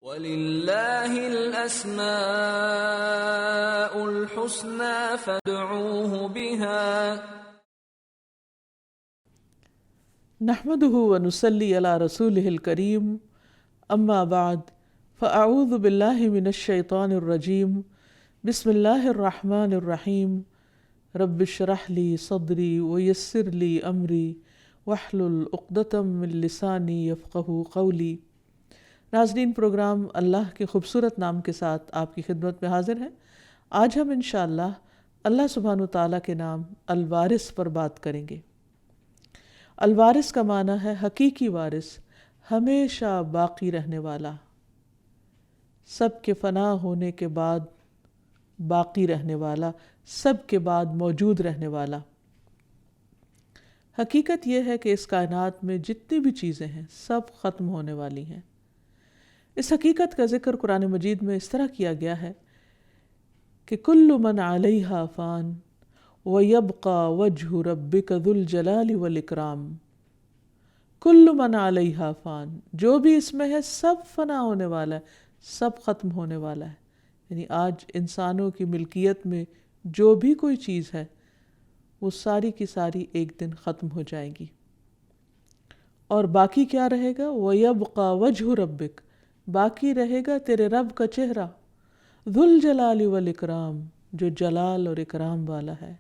وَلِلَّهِ الْأَسْمَاءُ الْحُسْنَى فَادْعُوهُ بِهَا نحمده ونصلي على رسوله الكريم اما بعد فاعوذ بالله من الشيطان الرجيم بسم الله الرحمن الرحيم رب اشرح لي صدري ويسر لي امري واحلل عقدة من لساني يفقهوا قولي۔ ناظرین، پروگرام اللہ کے خوبصورت نام کے ساتھ آپ کی خدمت میں حاضر ہیں۔ آج ہم انشاءاللہ اللہ سبحانہ و تعالیٰ کے نام الوارث پر بات کریں گے۔ الوارث کا معنی ہے حقیقی وارث، ہمیشہ باقی رہنے والا، سب کے فنا ہونے کے بعد باقی رہنے والا، سب کے بعد موجود رہنے والا۔ حقیقت یہ ہے کہ اس کائنات میں جتنی بھی چیزیں ہیں سب ختم ہونے والی ہیں۔ اس حقیقت کا ذکر قرآن مجید میں اس طرح کیا گیا ہے کہ کل من علیہا فان وَيَبْقَى وَجْهُ رَبِّكَ ذُو الْجَلَالِ وَالْإِكْرَامِ۔ کل من علیہا فان، جو بھی اس میں ہے سب فنا ہونے والا ہے، سب ختم ہونے والا ہے۔ یعنی آج انسانوں کی ملکیت میں جو بھی کوئی چیز ہے وہ ساری کی ساری ایک دن ختم ہو جائے گی، اور باقی کیا رہے گا؟ وَيَبْقَى وَجْهُ رَبِّكَ، باقی رہے گا تیرے رب کا چہرہ، ذُو الْجَلَالِ وَالْإِكْرَامِ، جو جلال اور اکرام والا ہے۔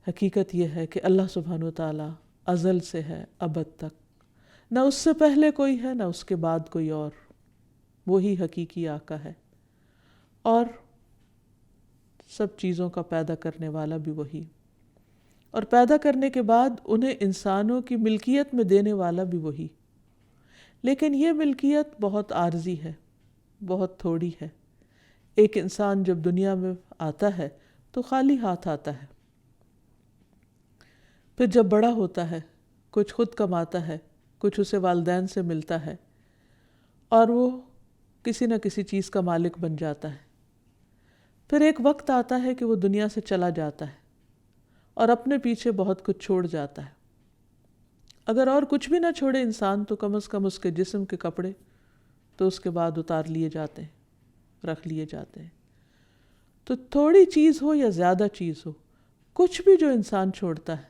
حقیقت یہ ہے کہ اللہ سبحانہ وتعالی ازل سے ہے ابد تک، نہ اس سے پہلے کوئی ہے نہ اس کے بعد کوئی اور، وہی حقیقی آقا ہے، اور سب چیزوں کا پیدا کرنے والا بھی وہی، اور پیدا کرنے کے بعد انہیں انسانوں کی ملکیت میں دینے والا بھی وہی۔ لیکن یہ ملکیت بہت عارضی ہے، بہت تھوڑی ہے۔ ایک انسان جب دنیا میں آتا ہے تو خالی ہاتھ آتا ہے، پھر جب بڑا ہوتا ہے کچھ خود کماتا ہے، کچھ اسے والدین سے ملتا ہے، اور وہ کسی نہ کسی چیز کا مالک بن جاتا ہے۔ پھر ایک وقت آتا ہے کہ وہ دنیا سے چلا جاتا ہے اور اپنے پیچھے بہت کچھ چھوڑ جاتا ہے۔ اگر اور کچھ بھی نہ چھوڑے انسان تو کم از کم اس کے جسم کے کپڑے تو اس کے بعد اتار لیے جاتے ہیں، رکھ لیے جاتے ہیں۔ تو تھوڑی چیز ہو یا زیادہ چیز ہو، کچھ بھی جو انسان چھوڑتا ہے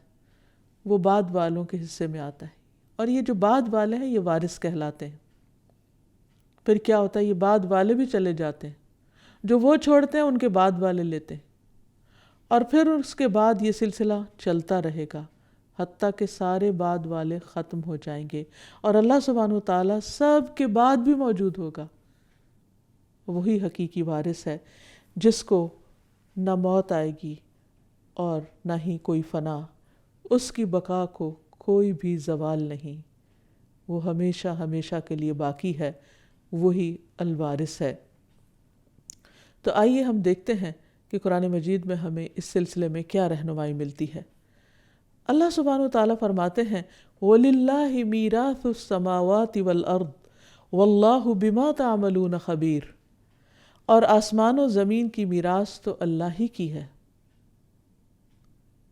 وہ بعد والوں کے حصے میں آتا ہے، اور یہ جو بعد والے ہیں یہ وارث کہلاتے ہیں۔ پھر کیا ہوتا ہے؟ یہ بعد والے بھی چلے جاتے ہیں، جو وہ چھوڑتے ہیں ان کے بعد والے لیتے ہیں، اور پھر اس کے بعد یہ سلسلہ چلتا رہے گا حتیٰ کہ سارے بعد والے ختم ہو جائیں گے، اور اللہ سبحانہ وتعالی سب کے بعد بھی موجود ہوگا۔ وہی حقیقی وارث ہے جس کو نہ موت آئے گی اور نہ ہی کوئی فنا، اس کی بقا کو کوئی بھی زوال نہیں، وہ ہمیشہ ہمیشہ کے لیے باقی ہے، وہی الوارث ہے۔ تو آئیے ہم دیکھتے ہیں کہ قرآن مجید میں ہمیں اس سلسلے میں کیا رہنمائی ملتی ہے۔ اللہ سبحانہ وتعالیٰ فرماتے ہیں وَلِلَّهِ مِيرَاثُ السَّمَاوَاتِ وَالْأَرْضِ وَاللَّهُ بِمَا تَعْمَلُونَ خَبِيرٌ، اور آسمان و زمین کی میراث تو اللہ ہی کی ہے،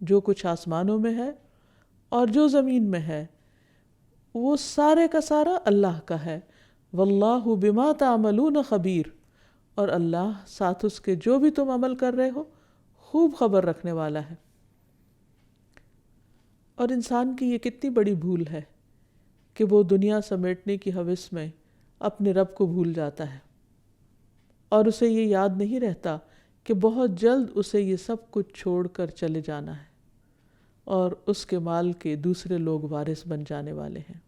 جو کچھ آسمانوں میں ہے اور جو زمین میں ہے وہ سارے کا سارا اللہ کا ہے۔ وَاللَّهُ بِمَا تَعْمَلُونَ خَبِيرٌ، اور اللہ ساتھ اس کے جو بھی تم عمل کر رہے ہو خوب خبر رکھنے والا ہے۔ اور انسان کی یہ کتنی بڑی بھول ہے کہ وہ دنیا سمیٹنے کی ہوس میں اپنے رب کو بھول جاتا ہے، اور اسے یہ یاد نہیں رہتا کہ بہت جلد اسے یہ سب کچھ چھوڑ کر چلے جانا ہے، اور اس کے مال کے دوسرے لوگ وارث بن جانے والے ہیں۔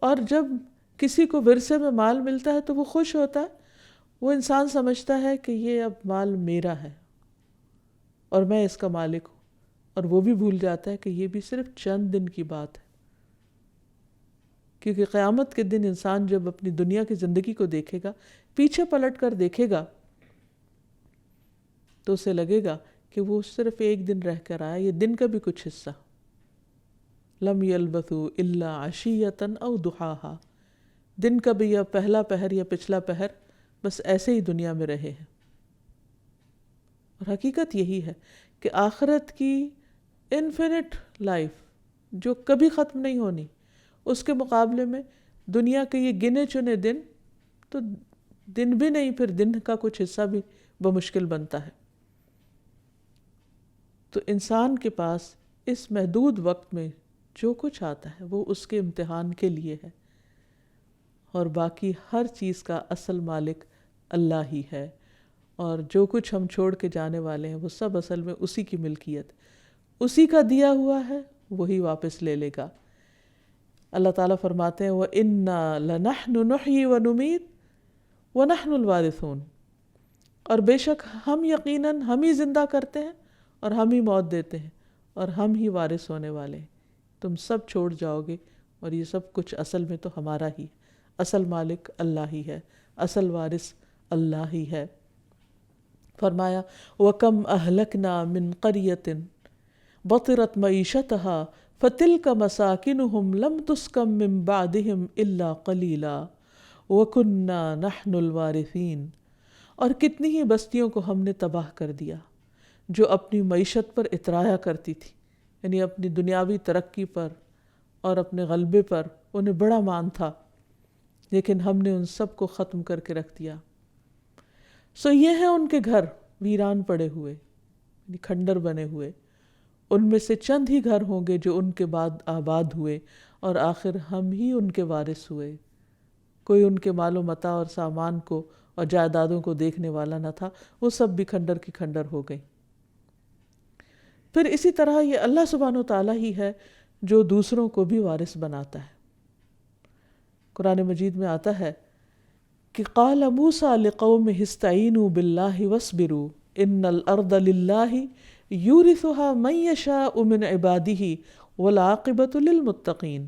اور جب کسی کو ورثے میں مال ملتا ہے تو وہ خوش ہوتا ہے، وہ انسان سمجھتا ہے کہ یہ اب مال میرا ہے اور میں اس کا مالک ہوں، اور وہ بھی بھول جاتا ہے کہ یہ بھی صرف چند دن کی بات ہے، کیونکہ قیامت کے دن انسان جب اپنی دنیا کی زندگی کو دیکھے گا، پیچھے پلٹ کر دیکھے گا، تو اسے لگے گا کہ وہ صرف ایک دن رہ کر آیا، یہ دن کا بھی کچھ حصہ۔ لم یلبثوا الا عشیۃ او ضحاھا، دن کا بھی یا پہلا پہر یا پچھلا پہر، بس ایسے ہی دنیا میں رہے ہیں۔ اور حقیقت یہی ہے کہ آخرت کی انفینٹ لائف جو کبھی ختم نہیں ہونی، اس کے مقابلے میں دنیا کے یہ گنے چنے دن تو دن بھی نہیں، پھر دن کا کچھ حصہ بھی بمشکل بنتا ہے۔ تو انسان کے پاس اس محدود وقت میں جو کچھ آتا ہے وہ اس کے امتحان کے لیے ہے، اور باقی ہر چیز کا اصل مالک اللہ ہی ہے، اور جو کچھ ہم چھوڑ کے جانے والے ہیں وہ سب اصل میں اسی کی ملکیت، اسی کا دیا ہوا ہے، وہی واپس لے لے گا۔ اللہ تعالیٰ فرماتے ہیں وَإِنَّا لَنَحْنُ نُحْيِي وَنُمِيتُ وَنَحْنُ الْوَارِثُونَ، اور بے شک ہم یقیناً ہم ہی زندہ کرتے ہیں اور ہم ہی موت دیتے ہیں اور ہم ہی وارث ہونے والے ہیں۔ تم سب چھوڑ جاؤ گے اور یہ سب کچھ اصل میں تو ہمارا ہی ہے، اصل مالک اللہ ہی ہے، اصل وارث اللہ ہی ہے۔ فرمایا وَكَمْ أَهْلَكْنَا مِنْ قَرْيَةٍ بَطِرَتْ مَعِيشَتَهَا فَتِلْكَ مَسَاكِنُهُمْ لَمْ تُسْكَنْ مِنْ بَعْدِهِمْ إِلَّا قَلِيلًا وَكُنَّا نَحْنُ الْوَارِثِينَ، اور کتنی ہی بستیوں کو ہم نے تباہ کر دیا جو اپنی معیشت پر اترایا کرتی تھی، یعنی اپنی دنیاوی ترقی پر اور اپنے غلبے پر انہیں بڑا مان تھا، لیکن ہم نے ان سب کو ختم کر کے رکھ دیا۔ سو یہ ہیں ان کے گھر ویران پڑے ہوئے، یعنی کھنڈر بنے ہوئے، ان میں سے چند ہی گھر ہوں گے جو ان کے بعد آباد ہوئے، اور آخر ہم ہی ان کے وارث ہوئے۔ کوئی ان کے مال و متاع اور سامان کو اور جائیدادوں کو دیکھنے والا نہ تھا، وہ سب بھی کھنڈر کی کھنڈر ہو گئی۔ پھر اسی طرح یہ اللہ سبحانہ و تعالیٰ ہی ہے جو دوسروں کو بھی وارث بناتا ہے۔ قرآن مجید میں آتا ہے کہ قال موسیٰ لقومہ استعینوا باللہ واصبروا ان الارض للہ یورثها من یشاء من عبادہ والعاقبۃ للمتقین۔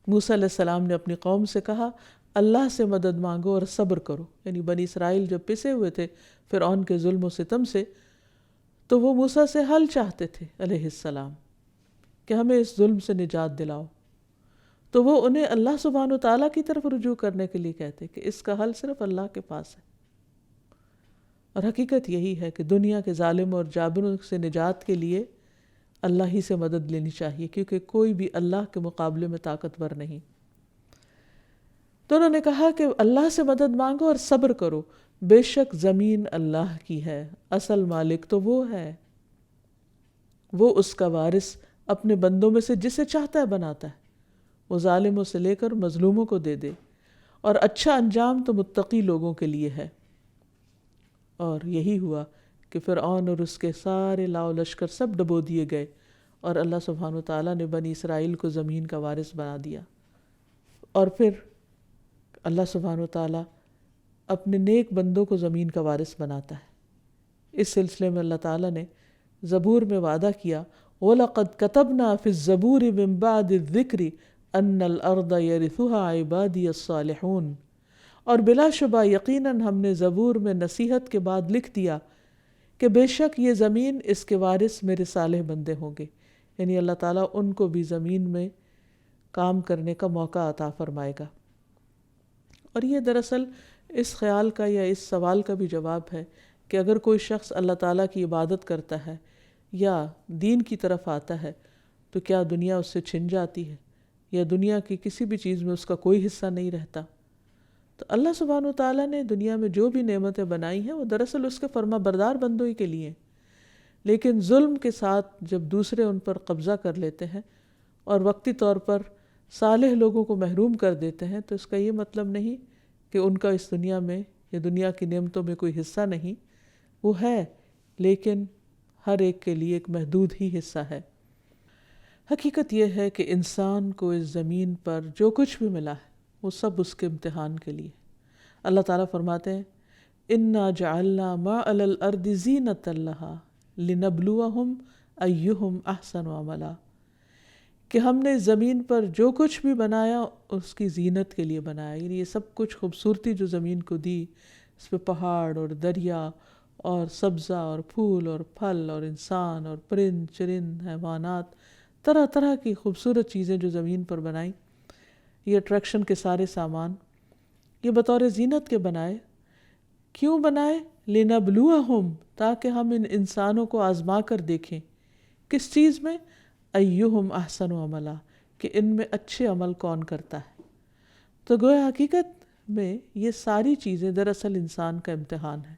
موسیٰ علیہ السلام نے اپنی قوم سے کہا اللہ سے مدد مانگو اور صبر کرو، یعنی بنی اسرائیل جب پسے ہوئے تھے فرعون کے ظلم و ستم سے، تو وہ موسیٰ سے حل چاہتے تھے علیہ السلام کہ ہمیں اس ظلم سے نجات دلاؤ، تو وہ انہیں اللہ سبحانہ و تعالیٰ کی طرف رجوع کرنے کے لیے کہتے کہ اس کا حل صرف اللہ کے پاس ہے۔ اور حقیقت یہی ہے کہ دنیا کے ظالم اور جابروں سے نجات کے لیے اللہ ہی سے مدد لینی چاہیے، کیونکہ کوئی بھی اللہ کے مقابلے میں طاقتور نہیں۔ تو انہوں نے کہا کہ اللہ سے مدد مانگو اور صبر کرو، بے شک زمین اللہ کی ہے، اصل مالک تو وہ ہے، وہ اس کا وارث اپنے بندوں میں سے جسے چاہتا ہے بناتا ہے، وہ ظالموں سے لے کر مظلوموں کو دے دے، اور اچھا انجام تو متقی لوگوں کے لیے ہے۔ اور یہی ہوا کہ فرعون اور اس کے سارے لاؤ لشکر سب ڈبو دیے گئے، اور اللہ سبحانہ و تعالیٰ نے بنی اسرائیل کو زمین کا وارث بنا دیا۔ اور پھر اللہ سبحانہ و تعالیٰ اپنے نیک بندوں کو زمین کا وارث بناتا ہے۔ اس سلسلے میں اللہ تعالیٰ نے زبور میں وعدہ کیا وَلَقَدْ كَتَبْنَا فِي الزَّبُورِ مِن بَعْدِ الذِّكْرِ أَنَّ الْأَرْضَ يَرِثُهَا عِبَادِيَ الصَّالِحُونَ، اور بلا شبہ یقیناً ہم نے زبور میں نصیحت کے بعد لکھ دیا کہ بے شک یہ زمین اس کے وارث میرے صالح بندے ہوں گے، یعنی اللہ تعالیٰ ان کو بھی زمین میں کام کرنے کا موقع عطا فرمائے گا۔ اور یہ دراصل اس خیال کا یا اس سوال کا بھی جواب ہے کہ اگر کوئی شخص اللہ تعالیٰ کی عبادت کرتا ہے یا دین کی طرف آتا ہے تو کیا دنیا اس سے چھن جاتی ہے، یا دنیا کی کسی بھی چیز میں اس کا کوئی حصہ نہیں رہتا؟ تو اللہ سبحانہ و تعالیٰ نے دنیا میں جو بھی نعمتیں بنائی ہیں وہ دراصل اس کے فرما بردار بندوں ہی کے لیے، لیکن ظلم کے ساتھ جب دوسرے ان پر قبضہ کر لیتے ہیں اور وقتی طور پر صالح لوگوں کو محروم کر دیتے ہیں، تو اس کا یہ مطلب نہیں کہ ان کا اس دنیا میں یا دنیا کی نعمتوں میں کوئی حصہ نہیں، وہ ہے، لیکن ہر ایک کے لیے ایک محدود ہی حصہ ہے۔ حقیقت یہ ہے کہ انسان کو اس زمین پر جو کچھ بھی ملا ہے وہ سب اس کے امتحان کے لیے۔ اللہ تعالیٰ فرماتے ہیں اِنَّا جَعَلْنَا مَا عَلَى الْأَرْضِ زِينَةً لَهَا لِنَبْلُوَهُمْ أَيُّهُمْ أَحْسَنُ عَمَلًا، کہ ہم نے زمین پر جو کچھ بھی بنایا اس کی زینت کے لیے بنایا، یعنی یہ سب کچھ خوبصورتی جو زمین کو دی، اس پہ پہاڑ اور دریا اور سبزہ اور پھول اور پھل اور انسان اور پرند چرند حیوانات، طرح طرح کی خوبصورت چیزیں جو زمین پر بنائیں، یہ اٹریکشن کے سارے سامان یہ بطور زینت کے بنائے۔ کیوں بنائے؟ لِنَبْلُوَهُمْ، تاکہ ہم ان انسانوں کو آزما کر دیکھیں۔ کس چیز میں؟ ایہم احسن عملا، کہ ان میں اچھے عمل کون کرتا ہے۔ تو گویا حقیقت میں یہ ساری چیزیں دراصل انسان کا امتحان ہے۔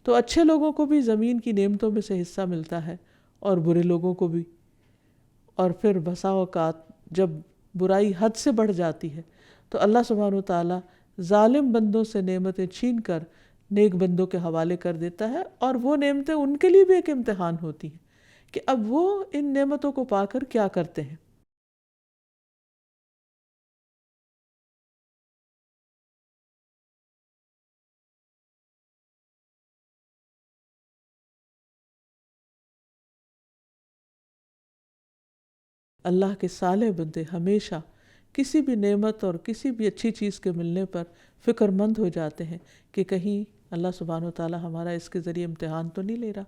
تو اچھے لوگوں کو بھی زمین کی نعمتوں میں سے حصہ ملتا ہے اور برے لوگوں کو بھی، اور پھر بسا اوقات جب برائی حد سے بڑھ جاتی ہے تو اللہ سبحانہ وتعالیٰ ظالم بندوں سے نعمتیں چھین کر نیک بندوں کے حوالے کر دیتا ہے، اور وہ نعمتیں ان کے لیے بھی ایک امتحان ہوتی ہیں کہ اب وہ ان نعمتوں کو پا کر کیا کرتے ہیں۔ اللہ کے صالح بندے ہمیشہ کسی بھی نعمت اور کسی بھی اچھی چیز کے ملنے پر فکر مند ہو جاتے ہیں کہ کہیں اللہ سبحانہ وتعالیٰ ہمارا اس کے ذریعے امتحان تو نہیں لے رہا۔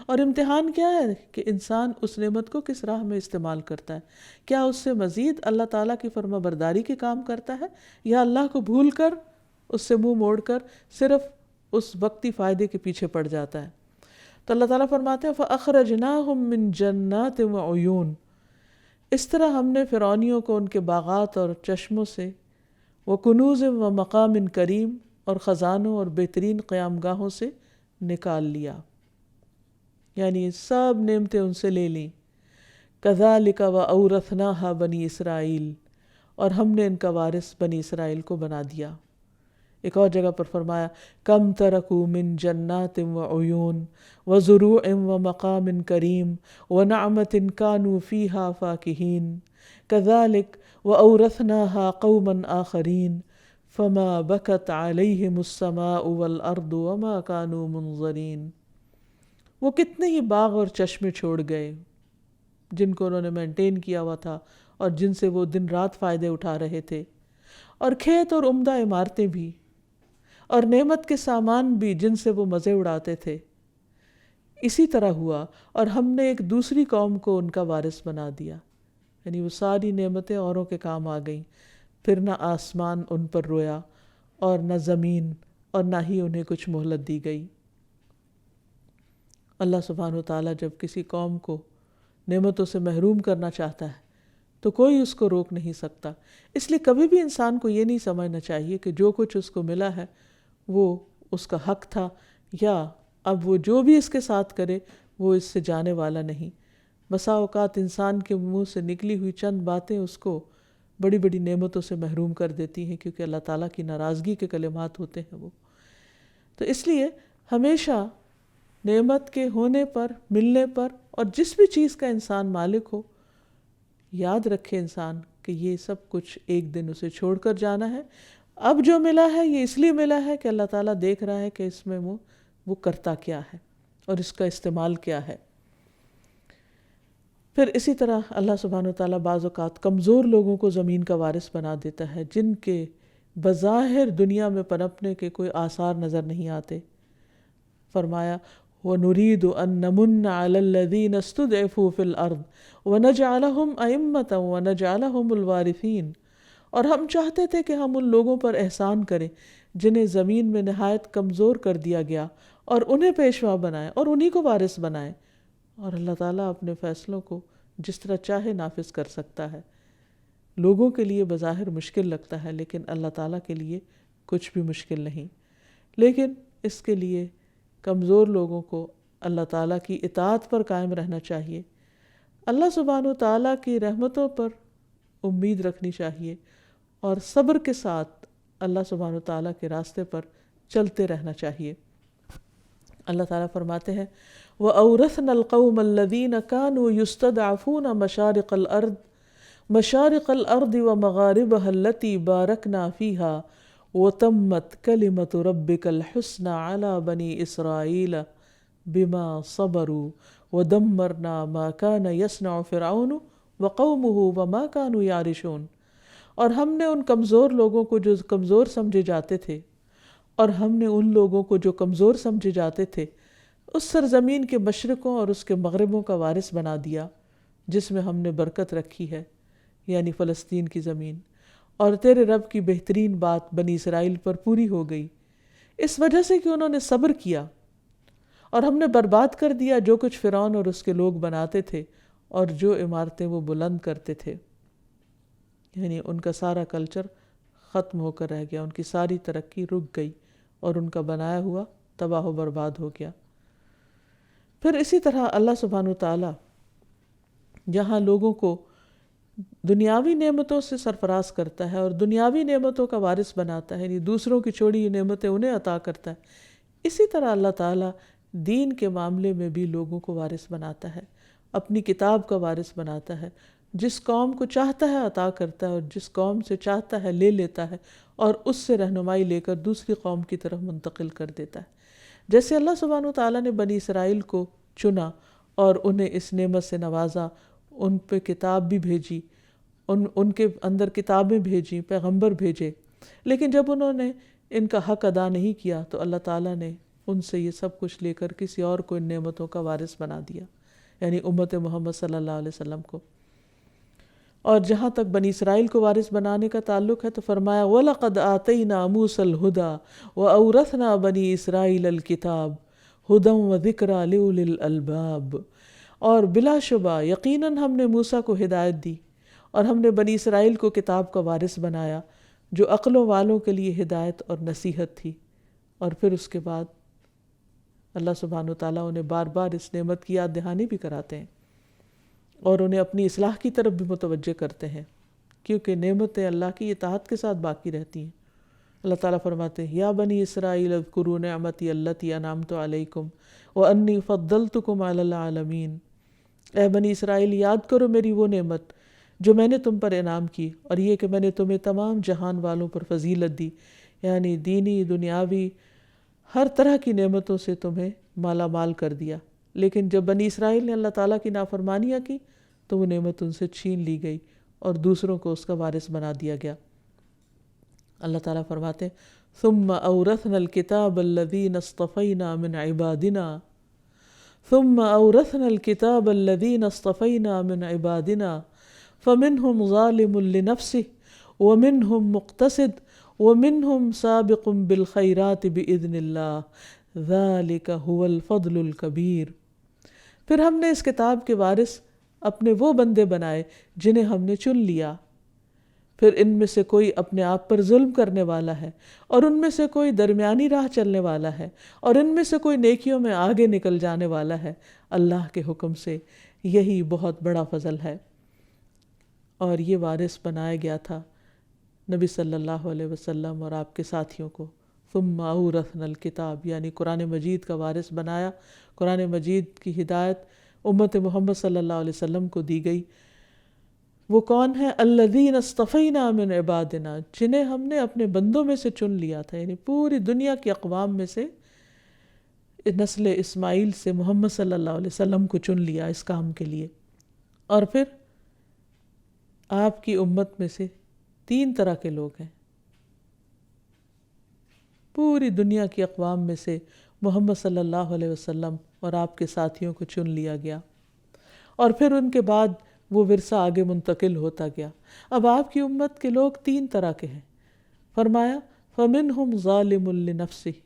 اور امتحان کیا ہے کہ انسان اس نعمت کو کس راہ میں استعمال کرتا ہے، کیا اس سے مزید اللہ تعالیٰ کی فرما برداری کے کام کرتا ہے، یا اللہ کو بھول کر اس سے منہ موڑ کر صرف اس وقتی فائدے کے پیچھے پڑ جاتا ہے۔ تو اللہ تعالیٰ فرماتے ہیں فَأَخْرَجْنَاهُم مِّن جَنَّاتٍ وَعُيُونٍ، اس طرح ہم نے فرعونیوں کو ان کے باغات اور چشموں سے، وَكُنُوزٍ وَمَقَامٍ کریم، اور خزانوں اور بہترین قیام گاہوں سے نکال لیا، یعنی سب نعمتیں ان سے لے لیں۔ كَذَلِكَ وَأَوْرَثْنَاهَا بَنِي إِسرائیل، اور ہم نے ان کا وارث بنی اسرائیل کو بنا دیا۔ ایک اور جگہ پر فرمایا کم ترکوا من جنات وعیون وزروع ومقام کریم ونعمت كانوا فيها فاكهين كذلك وأورثناها قوما آخرين فما بكت عليهم السماء والأرض وما كانوا منظرين۔ وہ کتنے ہی باغ اور چشمے چھوڑ گئے جن کو انہوں نے مینٹین کیا ہوا تھا اور جن سے وہ دن رات فائدے اٹھا رہے تھے، اور کھیت اور عمدہ عمارتیں بھی، اور نعمت کے سامان بھی جن سے وہ مزے اڑاتے تھے۔ اسی طرح ہوا، اور ہم نے ایک دوسری قوم کو ان کا وارث بنا دیا، یعنی وہ ساری نعمتیں اوروں کے کام آ گئیں، پھر نہ آسمان ان پر رویا اور نہ زمین، اور نہ ہی انہیں کچھ مہلت دی گئی۔ اللہ سبحانہ وتعالیٰ جب کسی قوم کو نعمتوں سے محروم کرنا چاہتا ہے تو کوئی اس کو روک نہیں سکتا۔ اس لیے کبھی بھی انسان کو یہ نہیں سمجھنا چاہیے کہ جو کچھ اس کو ملا ہے وہ اس کا حق تھا، یا اب وہ جو بھی اس کے ساتھ کرے وہ اس سے جانے والا نہیں۔ بسا اوقات انسان کے منہ سے نکلی ہوئی چند باتیں اس کو بڑی بڑی نعمتوں سے محروم کر دیتی ہیں، کیونکہ اللہ تعالیٰ کی ناراضگی کے کلمات ہوتے ہیں وہ۔ تو اس لیے ہمیشہ نعمت کے ہونے پر، ملنے پر، اور جس بھی چیز کا انسان مالک ہو، یاد رکھے انسان کہ یہ سب کچھ ایک دن اسے چھوڑ کر جانا ہے۔ اب جو ملا ہے یہ اس لیے ملا ہے کہ اللہ تعالیٰ دیکھ رہا ہے کہ اس میں وہ کرتا کیا ہے اور اس کا استعمال کیا ہے۔ پھر اسی طرح اللہ سبحانہ وتعالیٰ بعض اوقات کمزور لوگوں کو زمین کا وارث بنا دیتا ہے، جن کے بظاہر دنیا میں پنپنے کے کوئی آثار نظر نہیں آتے۔ فرمایا وَنُرِيدُ أَن نَّمُنَّ عَلَى الَّذِينَ اسْتُضْعِفُوا فِي الْأَرْضِ وَنَجْعَلَهُمْ أَئِمَّةً وَنَجْعَلَهُمُ الْوَارِثِينَ، اور ہم چاہتے تھے کہ ہم ان لوگوں پر احسان کریں جنہیں زمین میں نہایت کمزور کر دیا گیا، اور انہیں پیشوا بنائیں اور انہی کو وارث بنائیں۔ اور اللہ تعالیٰ اپنے فیصلوں کو جس طرح چاہے نافذ کر سکتا ہے۔ لوگوں کے لیے بظاہر مشکل لگتا ہے، لیکن اللہ تعالیٰ کے لیے کچھ بھی مشکل نہیں۔ لیکن اس کے لیے کمزور لوگوں کو اللہ تعالیٰ کی اطاعت پر قائم رہنا چاہیے، اللہ سبحانہ و تعالیٰ کی رحمتوں پر امید رکھنی چاہیے، اور صبر کے ساتھ اللہ سبحانہ و تعالیٰ کے راستے پر چلتے رہنا چاہیے۔ اللہ تعالیٰ فرماتے ہیں وَأَوْرَثْنَا الْقَوْمَ الَّذِينَ كَانُوا يُسْتَضْعَفُونَ مَشَارِقَ الْأَرْضِ وَمَغَارِبَهَا الَّتِي بَارَكْنَا فِيهَا وَتَمَّتْ كَلِمَةُ رَبِّكَ الْحُسْنَى عَلَى بَنِي إِسْرَائِيلَ بِمَا صَبَرُوا وَدَمَّرْنَا مَا كَانَ يَصْنَعُ فِرْعَوْنُ وَقَوْمُهُ وَمَا كَانُوا يَعْرِشُونَ، اور ہم نے ان کمزور لوگوں کو جو کمزور سمجھے جاتے تھے، اور ہم نے ان لوگوں کو جو کمزور سمجھے جاتے تھے اس سرزمین کے مشرقوں اور اس کے مغربوں کا وارث بنا دیا جس میں ہم نے برکت رکھی ہے، یعنی فلسطین کی زمین، اور تیرے رب کی بہترین بات بنی اسرائیل پر پوری ہو گئی اس وجہ سے کہ انہوں نے صبر کیا، اور ہم نے برباد کر دیا جو کچھ فرعون اور اس کے لوگ بناتے تھے اور جو عمارتیں وہ بلند کرتے تھے۔ یعنی ان کا سارا کلچر ختم ہو کر رہ گیا، ان کی ساری ترقی رک گئی اور ان کا بنایا ہوا تباہ و برباد ہو گیا۔ پھر اسی طرح اللہ سبحانہ وتعالیٰ جہاں لوگوں کو دنیاوی نعمتوں سے سرفراز کرتا ہے اور دنیاوی نعمتوں کا وارث بناتا ہے، یعنی دوسروں کی چھوڑی ہوئی نعمتیں انہیں عطا کرتا ہے، اسی طرح اللہ تعالیٰ دین کے معاملے میں بھی لوگوں کو وارث بناتا ہے، اپنی کتاب کا وارث بناتا ہے، جس قوم کو چاہتا ہے عطا کرتا ہے اور جس قوم سے چاہتا ہے لے لیتا ہے اور اس سے رہنمائی لے کر دوسری قوم کی طرف منتقل کر دیتا ہے۔ جیسے اللہ سبحانہ وتعالیٰ نے بنی اسرائیل کو چنا اور انہیں اس نعمت سے نوازا، ان پہ کتاب بھی بھیجی، ان کے اندر کتابیں بھیجی، پیغمبر بھیجے، لیکن جب انہوں نے ان کا حق ادا نہیں کیا تو اللہ تعالیٰ نے ان سے یہ سب کچھ لے کر کسی اور کو ان نعمتوں کا وارث بنا دیا، یعنی امت محمد صلی اللہ علیہ وسلم کو۔ اور جہاں تک بنی اسرائیل کو وارث بنانے کا تعلق ہے تو فرمایا وَلَقَدْ آتَيْنَا مُوسَى الْهُدَى وَأَوْرَثْنَا بَنِي إِسْرَائِيلَ الْكِتَابَ هُدًى وَذِكْرَى لِأُولِي الْأَلْبَابِ، اور بلا شبہ یقیناً ہم نے موسیٰ کو ہدایت دی اور ہم نے بنی اسرائیل کو کتاب کا وارث بنایا جو عقلوں والوں کے لیے ہدایت اور نصیحت تھی۔ اور پھر اس کے بعد اللہ سبحانہ وتعالیٰ انہیں بار بار اس نعمت کی یاد دہانی بھی کراتے ہیں اور انہیں اپنی اصلاح کی طرف بھی متوجہ کرتے ہیں، کیونکہ نعمتیں اللہ کی اطاعت کے ساتھ باقی رہتی ہیں۔ اللہ تعالیٰ فرماتے ہیں یا بنی اسرائیل اذکروا نعمتی التی انعمت علیکم وانی فضلتکم علی العالمین، اے بنی اسرائیل یاد کرو میری وہ نعمت جو میں نے تم پر انعام کی، اور یہ کہ میں نے تمہیں تمام جہان والوں پر فضیلت دی، یعنی دینی دنیاوی ہر طرح کی نعمتوں سے تمہیں مالا مال کر دیا۔ لیکن جب بنی اسرائیل نے اللہ تعالیٰ کی نافرمانیاں کی تو وہ نعمت ان سے چھین لی گئی اور دوسروں کو اس کا وارث بنا دیا گیا۔ اللہ تعالیٰ فرماتے ہیں ثم اورثنا الکتاب الذین اصطفینا من عبادنا ثم اورثنا الکتاب الذین اصطفینا من عبادنا فمنهم ظالم لنفسه ومنهم مقتصد ومنهم سابق بالخیرات بإذن اللہ ذلک هو الفضل الکبیر۔ پھر ہم نے اس کتاب کے وارث اپنے وہ بندے بنائے جنہیں ہم نے چن لیا، پھر ان میں سے کوئی اپنے آپ پر ظلم کرنے والا ہے اور ان میں سے کوئی درمیانی راہ چلنے والا ہے اور ان میں سے کوئی نیکیوں میں آگے نکل جانے والا ہے، اللہ کے حکم سے یہی بہت بڑا فضل ہے۔ اور یہ وارث بنایا گیا تھا نبی صلی اللہ علیہ وسلم اور آپ کے ساتھیوں کو۔ ثم اورثنا الکتاب یعنی قرآن مجید کا وارث بنایا، قرآن مجید کی ہدایت امت محمد صلی اللہ علیہ وسلم کو دی گئی۔ وہ کون ہے؟ الذین اصطفینا من عبادنا، جنہیں ہم نے اپنے بندوں میں سے چن لیا تھا، یعنی پوری دنیا کی اقوام میں سے نسل اسماعیل سے محمد صلی اللہ علیہ وسلم کو چن لیا اس کام کے لیے۔ اور پھر آپ کی امت میں سے 3 طرح کے لوگ ہیں، پوری دنیا کی اقوام میں سے محمد صلی اللہ علیہ وسلم اور آپ کے ساتھیوں کو چن لیا گیا، اور پھر ان کے بعد وہ ورثہ آگے منتقل ہوتا گیا۔ اب آپ کی امت کے لوگ 3 طرح کے ہیں، فرمایا فَمِنْهُمْ ظَالِمٌ لِنَفْسِهِ،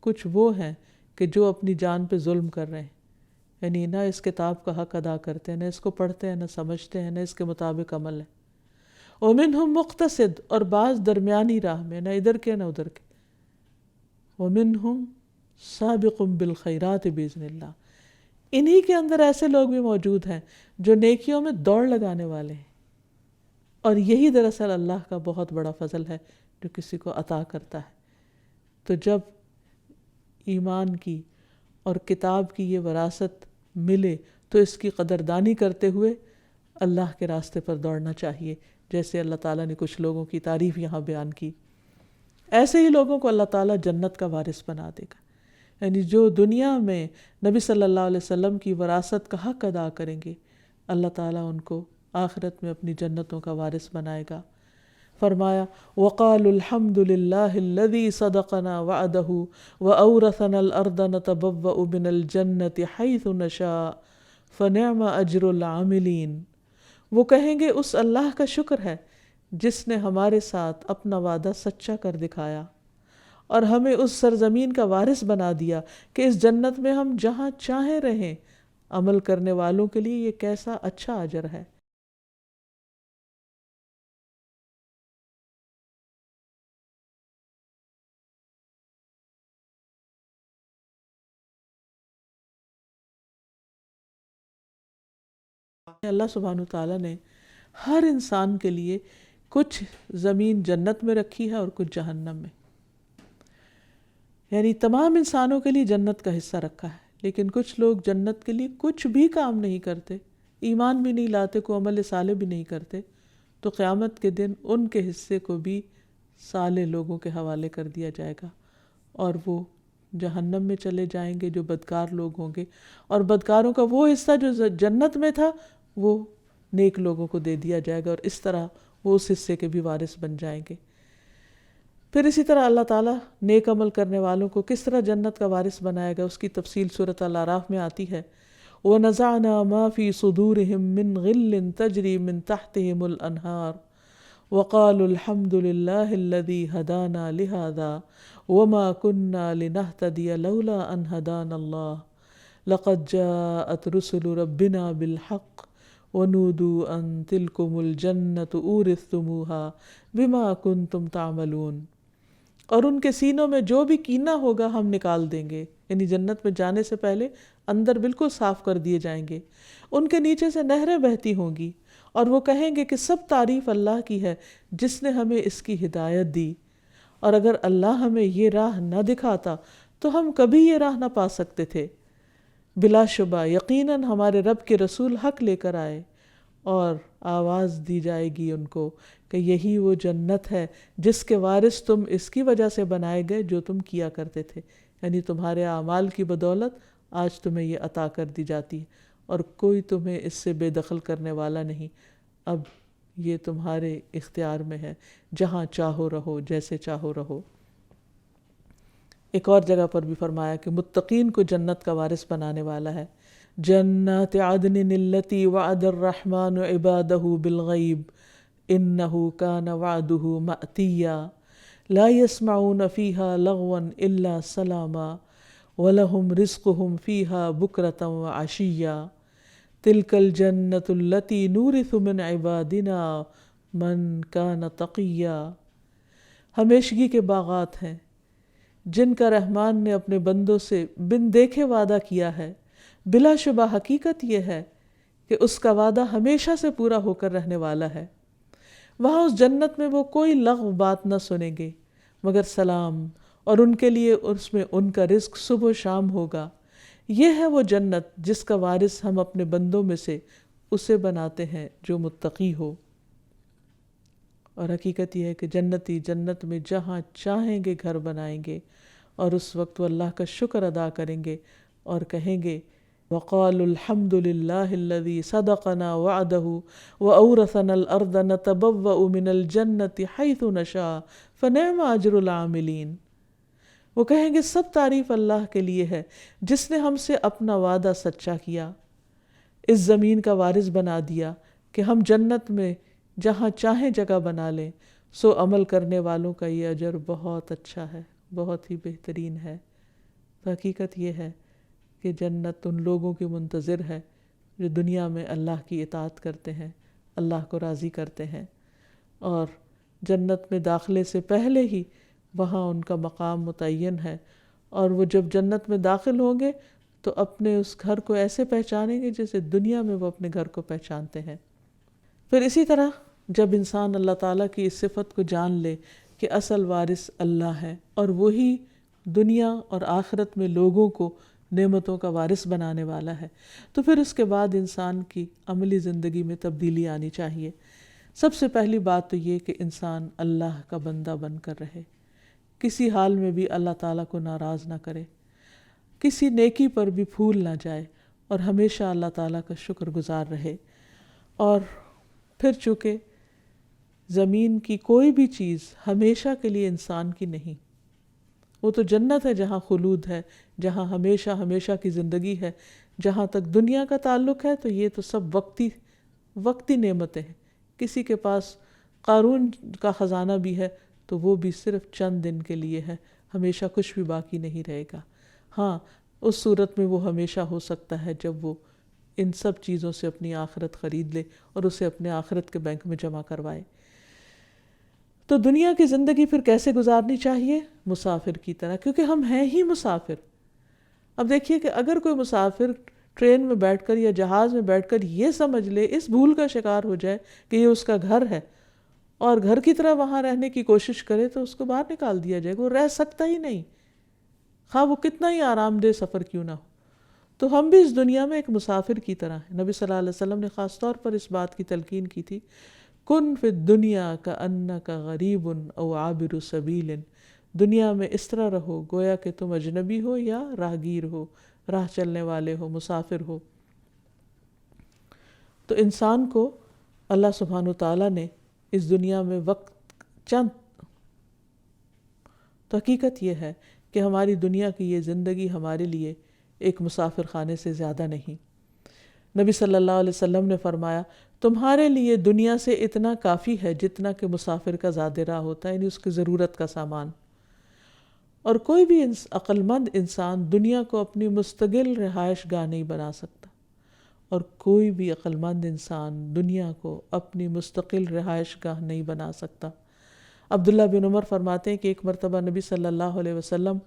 کچھ وہ ہیں کہ جو اپنی جان پہ ظلم کر رہے ہیں، یعنی نہ اس کتاب کا حق ادا کرتے ہیں، نہ اس کو پڑھتے ہیں، نہ سمجھتے ہیں، نہ اس کے مطابق عمل ہے۔ وَمِنْهُمْ مُقْتَصِد، اور بعض درمیانی راہ میں، نہ ادھر کے نہ ادھر کے۔ وَمِنْهُمْ سَابِقٌ بِالْخَيْرَاتِ بِإِذْنِ اللَّهِ، انہی کے اندر ایسے لوگ بھی موجود ہیں جو نیکیوں میں دوڑ لگانے والے ہیں، اور یہی دراصل اللہ کا بہت بڑا فضل ہے جو کسی کو عطا کرتا ہے۔ تو جب ایمان کی اور کتاب کی یہ وراثت ملے تو اس کی قدردانی کرتے ہوئے اللہ کے راستے پر دوڑنا چاہیے، جیسے اللہ تعالیٰ نے کچھ لوگوں کی تعریف یہاں بیان کی۔ ایسے ہی لوگوں کو اللہ تعالیٰ جنت کا وارث بنا دے گا، یعنی جو دنیا میں نبی صلی اللہ علیہ وسلم کی وراثت کا حق ادا کریں گے، اللہ تعالیٰ ان کو آخرت میں اپنی جنتوں کا وارث بنائے گا۔ فرمایا وَقَالُوا الْحَمْدُ لِلَّهِ الَّذِي صَدَقَنَا وَعْدَهُ وَأَوْرَثَنَا الْأَرْضَ نَتَبَوَّأُ مِنَ الْجَنَّةِ حَيْثُ نَشَاءُ فَنِعْمَ أَجْرُ الْعَامِلِينَ، وہ کہیں گے اس اللہ کا شکر ہے جس نے ہمارے ساتھ اپنا وعدہ سچا کر دکھایا اور ہمیں اس سرزمین کا وارث بنا دیا کہ اس جنت میں ہم جہاں چاہیں رہیں۔ عمل کرنے والوں کے لیے یہ کیسا اچھا اجر ہے۔ اللہ سبحانہ وتعالیٰ نے ہر انسان کے لیے کچھ زمین جنت میں رکھی ہے اور کچھ جہنم میں، یعنی تمام انسانوں کے لیے جنت کا حصہ رکھا ہے، لیکن کچھ لوگ جنت کے لیے کچھ بھی کام نہیں کرتے، ایمان بھی نہیں لاتے، کوئی عمل صالح بھی نہیں کرتے، تو قیامت کے دن ان کے حصے کو بھی صالح لوگوں کے حوالے کر دیا جائے گا اور وہ جہنم میں چلے جائیں گے، جو بدکار لوگ ہوں گے، اور بدکاروں کا وہ حصہ جو جنت میں تھا وہ نیک لوگوں کو دے دیا جائے گا، اور اس طرح وہ اس حصے کے بھی وارث بن جائیں گے۔ پھر اسی طرح اللہ تعالیٰ نیک عمل کرنے والوں کو کس طرح جنت کا وارث بنائے گا، اس کی تفصیل سورۃ الاعراف میں آتی ہے، وَنَزَعْنَا مَا فِي صُدُورِهِم مِّن غِلٍّ تَجْرِي مِن تَحْتِهِمُ الْأَنْهَارُ وَقَالُوا الْحَمْدُ لِلَّهِ الَّذِي هَدَانَا لِهَذَا وَمَا كُنَّا لِنَهْتَدِيَ لَوْلَا أَنْ هَدَانَا اللَّهُ لَقَدْ جَاءَتْ رُسُلُ رَبِّنَا بِالْحَقِّ وَنُودُوا أَن تِلْكُمُ الْجَنَّةُ أُورِثْتُمُوهَا بِمَا كُنتُمْ تَعْمَلُونَ، اور ان کے سینوں میں جو بھی کینہ ہوگا ہم نکال دیں گے، یعنی جنت میں جانے سے پہلے اندر بالکل صاف کر دیے جائیں گے، ان کے نیچے سے نہریں بہتی ہوں گی، اور وہ کہیں گے کہ سب تعریف اللہ کی ہے جس نے ہمیں اس کی ہدایت دی، اور اگر اللہ ہمیں یہ راہ نہ دکھاتا تو ہم کبھی یہ راہ نہ پا سکتے تھے۔ بلا شبہ یقیناً ہمارے رب کے رسول حق لے کر آئے، اور آواز دی جائے گی ان کو کہ یہی وہ جنت ہے جس کے وارث تم اس کی وجہ سے بنائے گئے جو تم کیا کرتے تھے، یعنی تمہارے اعمال کی بدولت آج تمہیں یہ عطا کر دی جاتی ہے، اور کوئی تمہیں اس سے بے دخل کرنے والا نہیں، اب یہ تمہارے اختیار میں ہے، جہاں چاہو رہو، جیسے چاہو رہو۔ ایک اور جگہ پر بھی فرمایا کہ متقین کو جنت کا وارث بنانے والا ہے، جنات عدن التی وعد الرحمن عبادہ بالغیب انہ کان وعدہ مأتیا لا يسمعون فیہا لغوا الا سلاما ولہم رزقہم فیہا بکرۃ وعشیا تلک الجنۃ التی نورث من عبادنا من کان تقیا۔ ہمیشگی کے باغات ہیں جن کا رحمان نے اپنے بندوں سے بن دیکھے وعدہ کیا ہے، بلا شبہ حقیقت یہ ہے کہ اس کا وعدہ ہمیشہ سے پورا ہو کر رہنے والا ہے۔ وہاں اس جنت میں وہ کوئی لغو بات نہ سنیں گے مگر سلام، اور ان کے لیے اس میں ان کا رزق صبح و شام ہوگا۔ یہ ہے وہ جنت جس کا وارث ہم اپنے بندوں میں سے اسے بناتے ہیں جو متقی ہو۔ اور حقیقت یہ ہے کہ جنتی جنت میں جہاں چاہیں گے گھر بنائیں گے، اور اس وقت وہ اللہ کا شکر ادا کریں گے اور کہیں گے وَقَالُوا الْحَمْدُ لِلَّهِ الَّذِي صَدَقَنَا وَعْدَهُ وَأَوْرَثَنَا الْأَرْضَ نَتَبَوَّأُ مِنَ الْجَنَّةِ حَيْثُ نَشَاءُ فَنِعْمَ أَجْرُ الْعَامِلِينَ۔ وہ کہیں گے سب تعریف اللہ کے لیے ہے جس نے ہم سے اپنا وعدہ سچا کیا، اس زمین کا وارث بنا دیا کہ ہم جنت میں جہاں چاہیں جگہ بنا لیں، سو عمل کرنے والوں کا یہ اجر بہت اچھا ہے، بہت ہی بہترین ہے۔ حقیقت یہ ہے کہ جنت ان لوگوں کی منتظر ہے جو دنیا میں اللہ کی اطاعت کرتے ہیں، اللہ کو راضی کرتے ہیں، اور جنت میں داخلے سے پہلے ہی وہاں ان کا مقام متعین ہے، اور وہ جب جنت میں داخل ہوں گے تو اپنے اس گھر کو ایسے پہچانیں گے جیسے دنیا میں وہ اپنے گھر کو پہچانتے ہیں۔ پھر اسی طرح جب انسان اللہ تعالیٰ کی اس صفت کو جان لے کہ اصل وارث اللہ ہے اور وہی دنیا اور آخرت میں لوگوں کو نعمتوں کا وارث بنانے والا ہے، تو پھر اس کے بعد انسان کی عملی زندگی میں تبدیلی آنی چاہیے۔ سب سے پہلی بات تو یہ کہ انسان اللہ کا بندہ بن کر رہے، کسی حال میں بھی اللہ تعالیٰ کو ناراض نہ کرے، کسی نیکی پر بھی پھول نہ جائے، اور ہمیشہ اللہ تعالیٰ کا شکر گزار رہے۔ اور پھر چونکہ زمین کی کوئی بھی چیز ہمیشہ کے لیے انسان کی نہیں، وہ تو جنت ہے جہاں خلود ہے، جہاں ہمیشہ ہمیشہ کی زندگی ہے۔ جہاں تک دنیا کا تعلق ہے تو یہ تو سب وقتی نعمتیں ہیں۔ کسی کے پاس قارون کا خزانہ بھی ہے تو وہ بھی صرف چند دن کے لیے ہے، ہمیشہ کچھ بھی باقی نہیں رہے گا۔ ہاں، اس صورت میں وہ ہمیشہ ہو سکتا ہے جب وہ ان سب چیزوں سے اپنی آخرت خرید لے اور اسے اپنے آخرت کے بینک میں جمع کروائے۔ تو دنیا کی زندگی پھر کیسے گزارنی چاہیے؟ مسافر کی طرح، کیونکہ ہم ہیں ہی مسافر۔ اب دیکھیے کہ اگر کوئی مسافر ٹرین میں بیٹھ کر یا جہاز میں بیٹھ کر یہ سمجھ لے، اس بھول کا شکار ہو جائے کہ یہ اس کا گھر ہے اور گھر کی طرح وہاں رہنے کی کوشش کرے تو اس کو باہر نکال دیا جائے گا، وہ رہ سکتا ہی نہیں، خواہ وہ کتنا ہی آرام دہ سفر کیوں نہ ہو۔ تو ہم بھی اس دنیا میں ایک مسافر کی طرح ہیں۔ نبی صلی اللہ علیہ وسلم نے خاص طور پر اس بات کی تلقین کی تھی، کن فی الدنیا کأنک غریب او عابر سبیل، دنیا میں اس طرح رہو گویا کہ تم اجنبی ہو یا راہگیر ہو، راہ چلنے والے ہو، مسافر ہو۔ تو انسان کو اللہ سبحانہ وتعالیٰ نے اس دنیا میں وقت چند، تو حقیقت یہ ہے کہ ہماری دنیا کی یہ زندگی ہمارے لیے ایک مسافر خانے سے زیادہ نہیں۔ نبی صلی اللہ علیہ وسلم نے فرمایا، تمہارے لیے دنیا سے اتنا کافی ہے جتنا کہ مسافر کا زاد راہ ہوتا ہے، یعنی اس کی ضرورت کا سامان۔ اور کوئی بھی عقل مند انسان دنیا کو اپنی مستقل رہائش گاہ نہیں بنا سکتا، اور کوئی بھی عقل مند انسان دنیا کو اپنی مستقل رہائش گاہ نہیں بنا سکتا۔ عبداللہ بن عمر فرماتے ہیں کہ ایک مرتبہ نبی صلی اللہ علیہ وسلم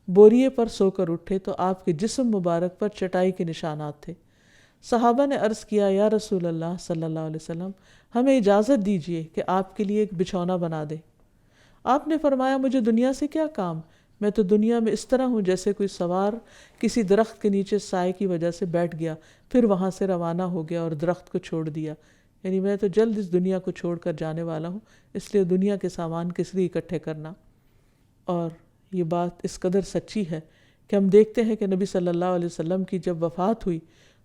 بوریے پر سو کر اٹھے تو آپ کے جسم مبارک پر چٹائی کے نشانات تھے۔ صحابہ نے عرض کیا، یا رسول اللہ صلی اللہ علیہ وسلم، ہمیں اجازت دیجیے کہ آپ کے لیے ایک بچھونا بنا دے۔ آپ نے فرمایا، مجھے دنیا سے کیا کام، میں تو دنیا میں اس طرح ہوں جیسے کوئی سوار کسی درخت کے نیچے سائے کی وجہ سے بیٹھ گیا، پھر وہاں سے روانہ ہو گیا اور درخت کو چھوڑ دیا، یعنی میں تو جلد اس دنیا کو چھوڑ کر جانے والا ہوں، اس لیے دنیا کے سامان کس لیے اکٹھے کرنا۔ اور یہ بات اس قدر سچی ہے کہ ہم دیکھتے ہیں کہ نبی صلی اللہ علیہ وسلم کی جب وفات ہوئی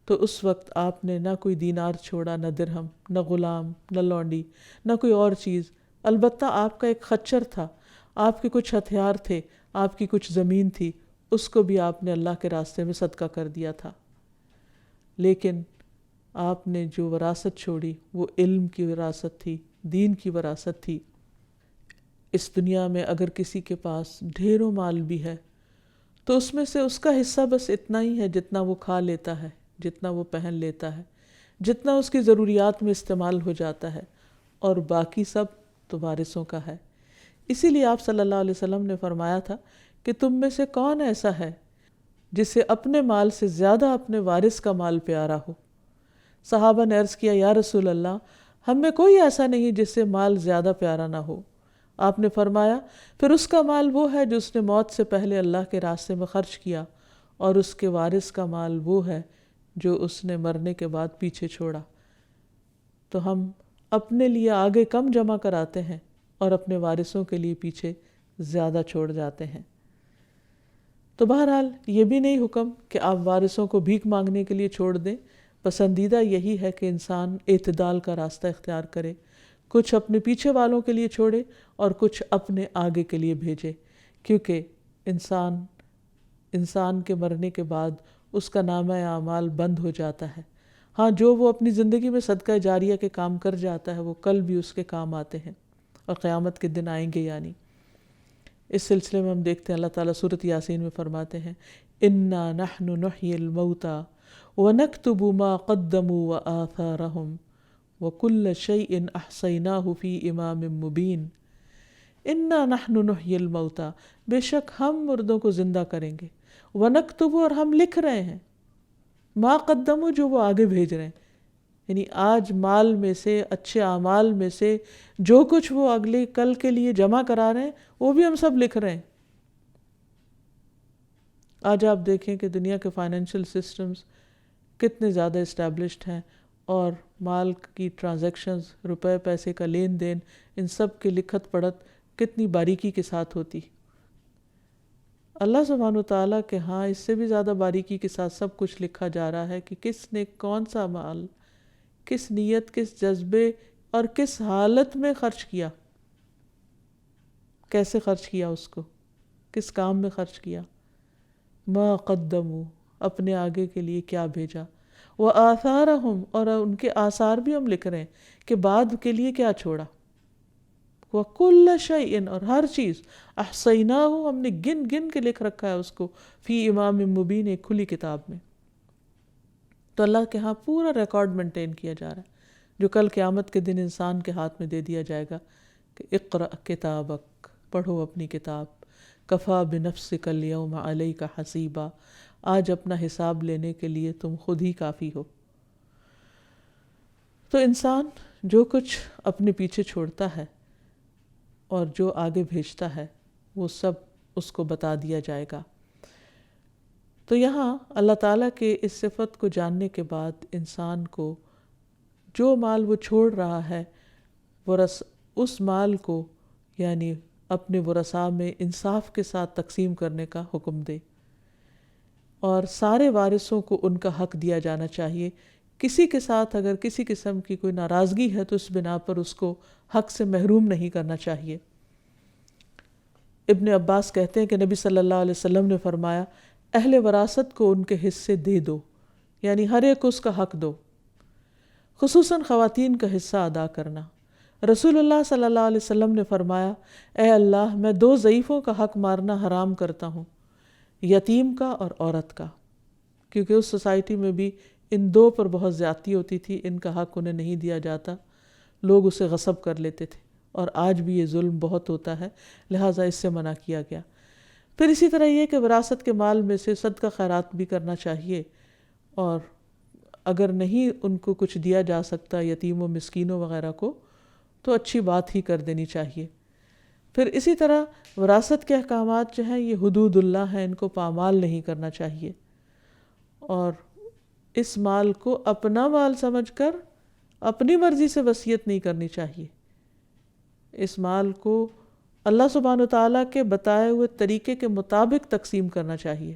تو اس وقت آپ نے نہ کوئی دینار چھوڑا، نہ درہم، نہ غلام، نہ لونڈی، نہ کوئی اور چیز۔ البتہ آپ کا ایک خچر تھا، آپ کے کچھ ہتھیار تھے، آپ کی کچھ زمین تھی، اس کو بھی آپ نے اللہ کے راستے میں صدقہ کر دیا تھا۔ لیکن آپ نے جو وراثت چھوڑی وہ علم کی وراثت تھی، دین کی وراثت تھی۔ اس دنیا میں اگر کسی کے پاس ڈھیروں مال بھی ہے تو اس میں سے اس کا حصہ بس اتنا ہی ہے جتنا وہ کھا لیتا ہے، جتنا وہ پہن لیتا ہے، جتنا اس کی ضروریات میں استعمال ہو جاتا ہے، اور باقی سب تو وارثوں کا ہے۔ اسی لیے آپ صلی اللہ علیہ وسلم نے فرمایا تھا کہ تم میں سے کون ایسا ہے جسے اپنے مال سے زیادہ اپنے وارث کا مال پیارا ہو؟ صحابہ نے عرض کیا، یا رسول اللہ، ہم میں کوئی ایسا نہیں جس سے مال زیادہ پیارا نہ ہو۔ آپ نے فرمایا، پھر اس کا مال وہ ہے جو اس نے موت سے پہلے اللہ کے راستے میں خرچ کیا، اور اس کے وارث کا مال وہ ہے جو اس نے مرنے کے بعد پیچھے چھوڑا۔ تو ہم اپنے لیے آگے کم جمع کراتے ہیں اور اپنے وارثوں کے لیے پیچھے زیادہ چھوڑ جاتے ہیں۔ تو بہرحال یہ بھی نہیں حکم کہ آپ وارثوں کو بھیک مانگنے کے لیے چھوڑ دیں، پسندیدہ یہی ہے کہ انسان اعتدال کا راستہ اختیار کرے، کچھ اپنے پیچھے والوں کے لیے چھوڑے اور کچھ اپنے آگے کے لیے بھیجے، کیونکہ انسان کے مرنے کے بعد اس کا نامہ اعمال بند ہو جاتا ہے۔ ہاں، جو وہ اپنی زندگی میں صدقہ جاریہ کے کام کر جاتا ہے وہ کل بھی اس کے کام آتے ہیں، اور قیامت کے دن آئیں گے۔ یعنی اس سلسلے میں ہم دیکھتے ہیں اللہ تعالیٰ سورۃ یاسین میں فرماتے ہیں، انا نحن نحیی الموتى ونکتب ما قدموا وآثارهم وکل شیء احصیناہ فی امام مبین۔ انا نحن نحیی الموتى، بے شک ہم مردوں کو زندہ کریں گے، ونکتب، اور ہم لکھ رہے ہیں، ما قدموا، جو وہ آگے بھیج رہے ہیں، یعنی آج مال میں سے، اچھے اعمال میں سے جو کچھ وہ اگلے کل کے لیے جمع کرا رہے ہیں وہ بھی ہم سب لکھ رہے ہیں۔ آج آپ دیکھیں کہ دنیا کے فائنینشیل سسٹمز کتنے زیادہ اسٹیبلشڈ ہیں، اور مال کی ٹرانزیکشنز، روپے پیسے کا لین دین، ان سب کی لکھت پڑھت کتنی باریکی کے ساتھ ہوتی۔ اللہ سبحانہ وتعالیٰ کے ہاں اس سے بھی زیادہ باریکی کے ساتھ سب کچھ لکھا جا رہا ہے کہ کس نے کون سا مال، کس نیت، کس جذبے اور کس حالت میں خرچ کیا، کیسے خرچ کیا، اس کو کس کام میں خرچ کیا۔ ما قدموا، اپنے آگے کے لیے کیا بھیجا، وآثارہم، اور ان کے آثار بھی ہم لکھ رہے ہیں کہ بعد کے لیے کیا چھوڑا، وَكُلَّ شَيْءٍ، اور ہر چیز، احصیناہ، ہم نے گن گن کے لکھ رکھا ہے اس کو، فی امام مبین، ایک کھلی کتاب میں۔ تو اللہ کے ہاں پورا ریکارڈ مینٹین کیا جا رہا ہے، جو کل قیامت کے دن انسان کے ہاتھ میں دے دیا جائے گا کہ اقرأ کتابک، پڑھو اپنی کتاب، کفا بنفسک الیوم علیک حسیبا، آج اپنا حساب لینے کے لیے تم خود ہی کافی ہو۔ تو انسان جو کچھ اپنے پیچھے چھوڑتا ہے اور جو آگے بھیجتا ہے وہ سب اس کو بتا دیا جائے گا۔ تو یہاں اللہ تعالیٰ کے اس صفت کو جاننے کے بعد انسان کو جو مال وہ چھوڑ رہا ہے اس مال کو یعنی اپنے ورثاء میں انصاف کے ساتھ تقسیم کرنے کا حکم دے، اور سارے وارثوں کو ان کا حق دیا جانا چاہیے۔ کسی کے ساتھ اگر کسی قسم کی کوئی ناراضگی ہے تو اس بنا پر اس کو حق سے محروم نہیں کرنا چاہیے۔ ابن عباس کہتے ہیں کہ نبی صلی اللہ علیہ وسلم نے فرمایا، اہل وراثت کو ان کے حصے دے دو، یعنی ہر ایک اس کا حق دو، خصوصاً خواتین کا حصہ ادا کرنا۔ رسول اللہ صلی اللہ علیہ وسلم نے فرمایا، اے اللہ، میں 2 ضعیفوں کا حق مارنا حرام کرتا ہوں، یتیم کا اور عورت کا، کیونکہ اس سوسائٹی میں بھی ان 2 پر بہت زیادتی ہوتی تھی، ان کا حق انہیں نہیں دیا جاتا، لوگ اسے غصب کر لیتے تھے، اور آج بھی یہ ظلم بہت ہوتا ہے، لہٰذا اس سے منع کیا گیا۔ پھر اسی طرح یہ کہ وراثت کے مال میں سے صدقہ خیرات بھی کرنا چاہیے، اور اگر نہیں ان کو کچھ دیا جا سکتا یتیموں مسکینوں وغیرہ کو تو اچھی بات ہی کر دینی چاہیے۔ پھر اسی طرح وراثت کے احکامات جو ہیں یہ حدود اللہ ہیں، ان کو پامال نہیں کرنا چاہیے، اور اس مال کو اپنا مال سمجھ کر اپنی مرضی سے وصیت نہیں کرنی چاہیے۔ اس مال کو اللہ سبحانہ وتعالیٰ کے بتائے ہوئے طریقے کے مطابق تقسیم کرنا چاہیے۔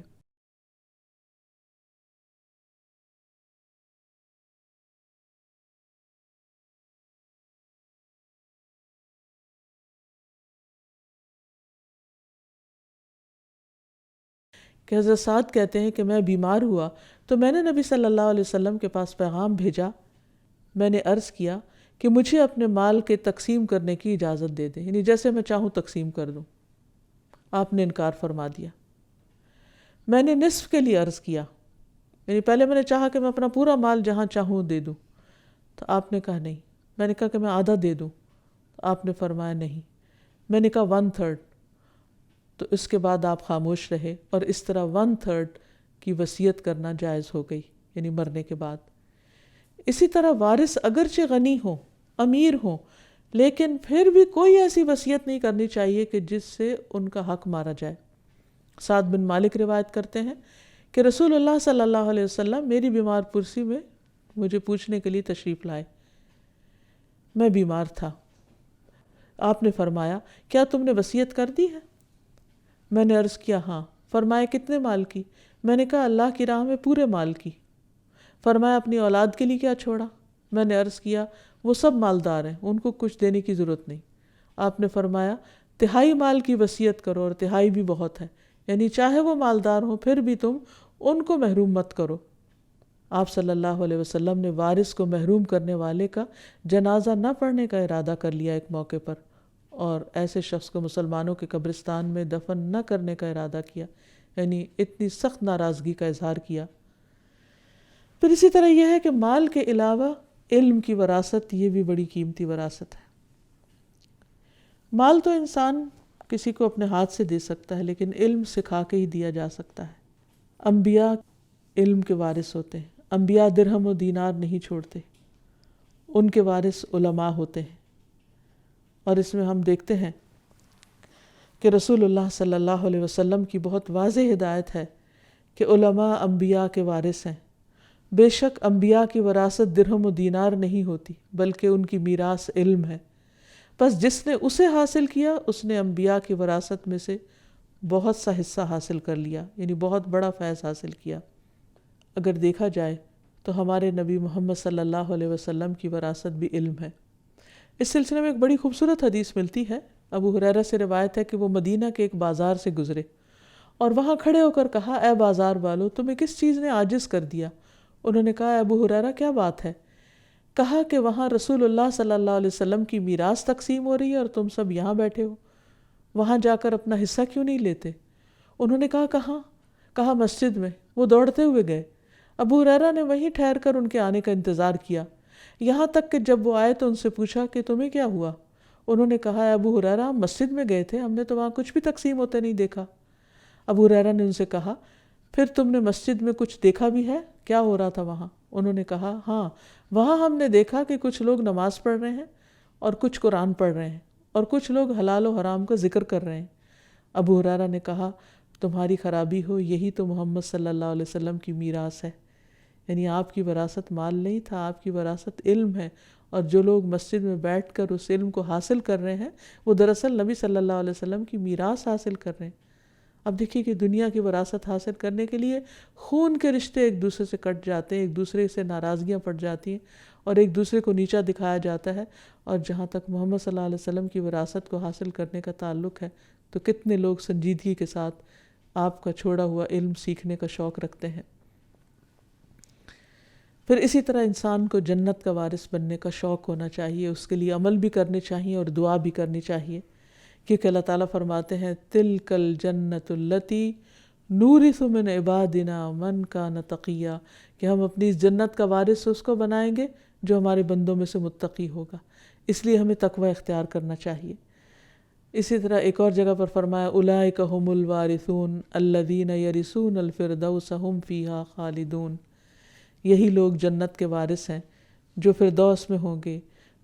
کہ حضرت سعد کہتے ہیں کہ میں بیمار ہوا تو میں نے نبی صلی اللہ علیہ وسلم کے پاس پیغام بھیجا، میں نے عرض کیا کہ مجھے اپنے مال کے تقسیم کرنے کی اجازت دے دیں، یعنی جیسے میں چاہوں تقسیم کر دوں۔ آپ نے انکار فرما دیا۔ میں نے نصف کے لیے عرض کیا، یعنی پہلے میں نے چاہا کہ میں اپنا پورا مال جہاں چاہوں دے دوں، تو آپ نے کہا نہیں۔ میں نے کہا کہ میں آدھا دے دوں، تو آپ نے فرمایا نہیں۔ میں نے کہا 1/3، تو اس کے بعد آپ خاموش رہے، اور اس طرح 1/3 کی وصیت کرنا جائز ہو گئی، یعنی مرنے کے بعد۔ اسی طرح وارث اگرچہ غنی ہوں، امیر ہوں، لیکن پھر بھی کوئی ایسی وصیت نہیں کرنی چاہیے کہ جس سے ان کا حق مارا جائے۔ سعد بن مالک روایت کرتے ہیں کہ رسول اللہ صلی اللہ علیہ وسلم میری بیمار پرسی میں مجھے پوچھنے کے لیے تشریف لائے۔ میں بیمار تھا۔ آپ نے فرمایا، کیا تم نے وصیت کر دی ہے؟ میں نے عرض کیا ہاں۔ فرمایا کتنے مال کی؟ میں نے کہا اللہ کی راہ میں پورے مال کی۔ فرمایا اپنی اولاد کے لیے کیا چھوڑا؟ میں نے عرض کیا وہ سب مالدار ہیں، ان کو کچھ دینے کی ضرورت نہیں۔ آپ نے فرمایا 1/3 مال کی وصیت کرو، اور 1/3 بھی بہت ہے، یعنی چاہے وہ مالدار ہوں پھر بھی تم ان کو محروم مت کرو۔ آپ صلی اللہ علیہ وسلم نے وارث کو محروم کرنے والے کا جنازہ نہ پڑھنے کا ارادہ کر لیا ایک موقع پر، اور ایسے شخص کو مسلمانوں کے قبرستان میں دفن نہ کرنے کا ارادہ کیا، یعنی اتنی سخت ناراضگی کا اظہار کیا۔ پھر اسی طرح یہ ہے کہ مال کے علاوہ علم کی وراثت، یہ بھی بڑی قیمتی وراثت ہے۔ مال تو انسان کسی کو اپنے ہاتھ سے دے سکتا ہے، لیکن علم سکھا کے ہی دیا جا سکتا ہے۔ انبیاء علم کے وارث ہوتے ہیں، انبیاء درہم و دینار نہیں چھوڑتے، ان کے وارث علماء ہوتے ہیں۔ اور اس میں ہم دیکھتے ہیں کہ رسول اللہ صلی اللہ علیہ وسلم کی بہت واضح ہدایت ہے کہ علماء انبیاء کے وارث ہیں۔ بے شک انبیاء کی وراثت درہم و دینار نہیں ہوتی، بلکہ ان کی میراث علم ہے۔ بس جس نے اسے حاصل کیا اس نے انبیاء کی وراثت میں سے بہت سا حصہ حاصل کر لیا، یعنی بہت بڑا فیض حاصل کیا۔ اگر دیکھا جائے تو ہمارے نبی محمد صلی اللہ علیہ وسلم کی وراثت بھی علم ہے۔ اس سلسلے میں ایک بڑی خوبصورت حدیث ملتی ہے۔ ابو ہریرہ سے روایت ہے کہ وہ مدینہ کے ایک بازار سے گزرے اور وہاں کھڑے ہو کر کہا، اے بازار والو، تمہیں کس چیز نے عاجز کر دیا؟ انہوں نے کہا، ابو ہریرہ کیا بات ہے؟ کہا کہ وہاں رسول اللہ صلی اللہ علیہ وسلم کی میراث تقسیم ہو رہی ہے اور تم سب یہاں بیٹھے ہو، وہاں جا کر اپنا حصہ کیوں نہیں لیتے؟ انہوں نے کہا، کہاں؟ کہا مسجد میں۔ وہ دوڑتے ہوئے گئے۔ ابو ہریرہ نے وہیں ٹھہر کر ان کے آنے کا انتظار کیا، یہاں تک کہ جب وہ آئے تو ان سے پوچھا کہ تمہیں کیا ہوا؟ انہوں نے کہا ابو ہریرہ ہم مسجد میں گئے تھے، ہم نے تو وہاں کچھ بھی تقسیم ہوتے نہیں دیکھا۔ ابو ہریرہ نے ان سے کہا پھر تم نے مسجد میں کچھ دیکھا بھی ہے؟ کیا ہو رہا تھا وہاں؟ انہوں نے کہا ہاں، وہاں ہم نے دیکھا کہ کچھ لوگ نماز پڑھ رہے ہیں اور کچھ قرآن پڑھ رہے ہیں اور کچھ لوگ حلال و حرام کا ذکر کر رہے ہیں۔ ابو ہریرہ نے کہا تمہاری خرابی ہو، یہی تو محمد صلی اللہ علیہ وسلم کی میراث ہے، یعنی آپ کی وراثت مال نہیں تھا، آپ کی وراثت علم ہے، اور جو لوگ مسجد میں بیٹھ کر اس علم کو حاصل کر رہے ہیں وہ دراصل نبی صلی اللہ علیہ وسلم کی میراث حاصل کر رہے ہیں۔ اب دیکھیے کہ دنیا کی وراثت حاصل کرنے کے لیے خون کے رشتے ایک دوسرے سے کٹ جاتے ہیں، ایک دوسرے سے ناراضگیاں پڑ جاتی ہیں اور ایک دوسرے کو نیچا دکھایا جاتا ہے، اور جہاں تک محمد صلی اللہ علیہ وسلم کی وراثت کو حاصل کرنے کا تعلق ہے تو کتنے لوگ سنجیدگی کے ساتھ آپ کا چھوڑا ہوا علم سیکھنے کا شوق رکھتے ہیں۔ پھر اسی طرح انسان کو جنت کا وارث بننے کا شوق ہونا چاہیے، اس کے لیے عمل بھی کرنے چاہیے اور دعا بھی کرنی چاہیے، کیونکہ اللہ تعالیٰ فرماتے ہیں تِلْكَ الْجَنَّةُ الَّتِي نُورِثُ مِنْ عِبَادِنَا مَنْ كَانَ تَقِيًّا، کہ ہم اپنی اس جنت کا وارث اس کو بنائیں گے جو ہمارے بندوں میں سے متقی ہوگا، اس لیے ہمیں تقوی اختیار کرنا چاہیے۔ اسی طرح ایک اور جگہ پر فرمایا أُولَٰئِكَ هُمُ الْوَارِثُونَ الَّذِينَ يَرِثُونَ الْفِرْدَوْسَ هُمْ فِيهَا خَالِدُونَ، یہی لوگ جنت کے وارث ہیں جو فردوس میں ہوں گے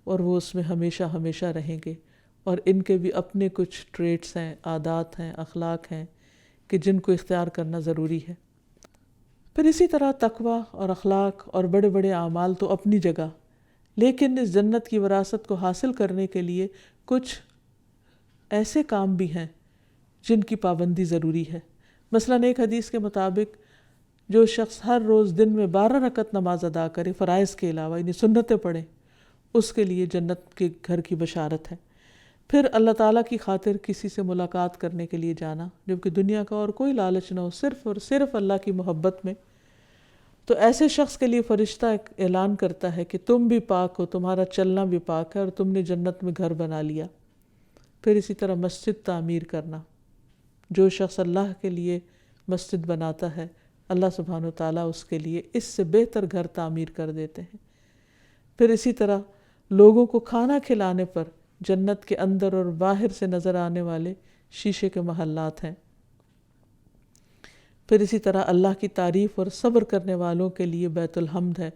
اور وہ اس میں ہمیشہ ہمیشہ رہیں گے، اور ان کے بھی اپنے کچھ ٹریٹس ہیں، عادات ہیں، اخلاق ہیں کہ جن کو اختیار کرنا ضروری ہے۔ پھر اسی طرح تقوی اور اخلاق اور بڑے بڑے اعمال تو اپنی جگہ، لیکن اس جنت کی وراثت کو حاصل کرنے کے لیے کچھ ایسے کام بھی ہیں جن کی پابندی ضروری ہے۔ مثلاً ایک حدیث کے مطابق جو شخص ہر روز دن میں 12 رکعت نماز ادا کرے فرائض کے علاوہ، یعنی سنتیں پڑھے، اس کے لیے جنت کے گھر کی بشارت ہے۔ پھر اللہ تعالیٰ کی خاطر کسی سے ملاقات کرنے کے لیے جانا، جبکہ دنیا کا اور کوئی لالچ نہ ہو، صرف اور صرف اللہ کی محبت میں، تو ایسے شخص کے لیے فرشتہ اعلان کرتا ہے کہ تم بھی پاک ہو، تمہارا چلنا بھی پاک ہے اور تم نے جنت میں گھر بنا لیا۔ پھر اسی طرح مسجد تعمیر کرنا، جو شخص اللہ کے لیے مسجد بناتا ہے اللہ سبحانہ وتعالیٰ اس کے لیے اس سے بہتر گھر تعمیر کر دیتے ہیں۔ پھر اسی طرح لوگوں کو کھانا کھلانے پر جنت کے اندر اور باہر سے نظر آنے والے شیشے کے محلات ہیں۔ پھر اسی طرح اللہ کی تعریف اور صبر کرنے والوں کے لیے بیت الحمد ہے